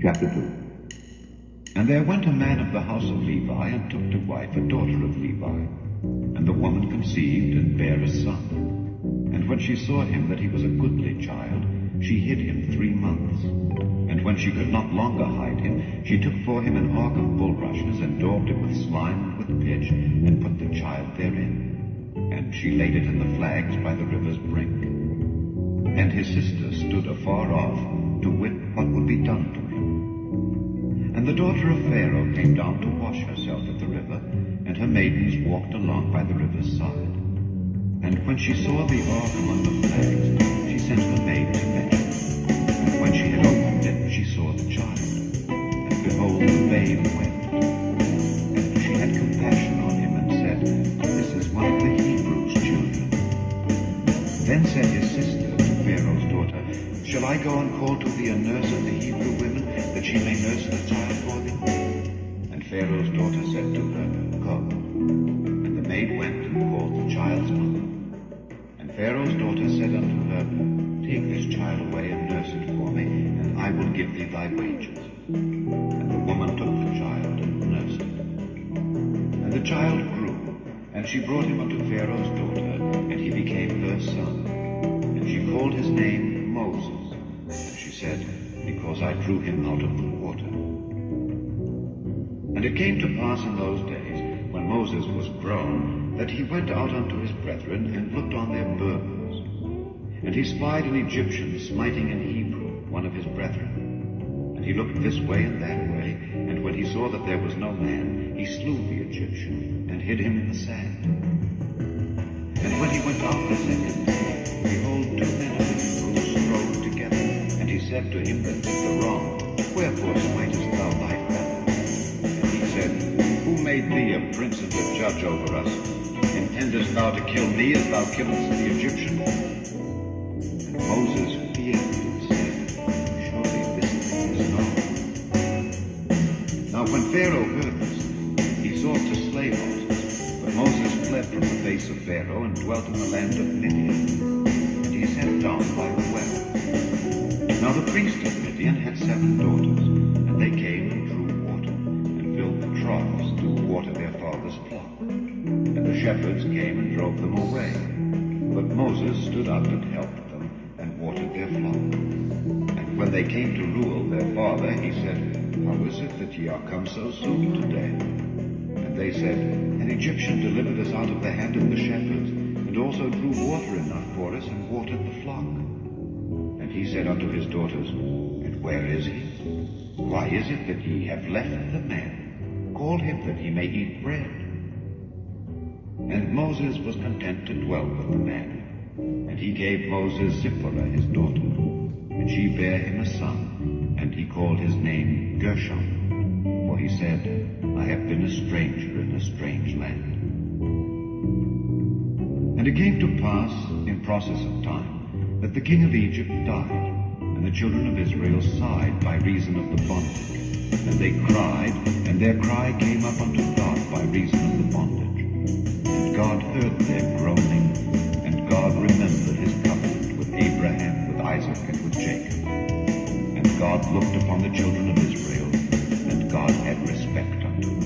Chapter 2. And there went a man of the house of Levi, and took to wife a daughter of Levi. And the woman conceived, and bare a son. And when she saw him that he was a goodly child, she hid him 3 months. And when she could not longer hide him, she took for him an ark of bulrushes, and daubed it with slime and with pitch, and put the child therein. And she laid it in the flags by the river's brink. And his sister stood afar off, to wit what would be done to him. And the daughter of Pharaoh came down to wash herself at the river, and her maidens walked along by the river's side. And when she saw the ark among the flags, she sent her maid to fetch it. And when she had opened it, she saw the child. And behold, the babe wept. And she had compassion on him, and said, This is one of the Hebrews' children. Then said his sister to Pharaoh's daughter, Shall I go and call to thee a nurse of the Hebrew women, that she may nurse the child for thee? And Pharaoh's daughter said to her, Go. And the maid went and called the child's mother. And Pharaoh's daughter said unto her, Take this child away and nurse it for me, and I will give thee thy wages. And the woman took the child and nursed it. And the child grew, and she brought him unto Pharaoh's daughter, and he became her son. And she called his name Moses. And she said, Because I drew him out of the water. And it came to pass in those days, when Moses was grown, that he went out unto his brethren, and looked on their burdens. And he spied an Egyptian smiting an Hebrew, one of his brethren. And he looked this way and that way, and when he saw that there was no man, he slew the Egyptian, and hid him in the sand. And when he went out the second day, behold, 2 men of the Hebrews strove together. And he said to him that did the wrong, Wherefore smitest thou thy fellow? And he said, Who made thee a prince and a judge over us? Intendest thou to kill me as thou killest the Egyptian? And Moses feared and said, Surely this thing is known. Now when Pharaoh heard this, he sought to slay Moses. But Moses fled from the face of Pharaoh, and dwelt in the land of Midian. And he sat down by the well. Now the priest of Midian had 7 daughters, and they came and drew water, and filled the troughs to water their father's flock. And the shepherds came and drove them away. But Moses stood up and helped them, and watered their flock. And when they came to rule their father, he said, How is it that ye are come so soon today? And they said, An Egyptian delivered us out of the hand of the shepherds, and also drew water enough for us, and watered the flock. And he said unto his daughters, And where is he? Why is it that ye have left the man? Call him that he may eat bread. And Moses was content to dwell with the man. And he gave Moses Zipporah his daughter, and she bare him a son, and he called his name Gershom, for he said, I have been a stranger in a strange land. And it came to pass, in process of time, that the king of Egypt died, and the children of Israel sighed by reason of the bondage. And they cried, and their cry came up unto God by reason of the bondage. And God heard their groaning, and God remembered his covenant with Abraham, with Isaac, and with Jacob. And God looked upon the children of Israel, and God had respect unto them.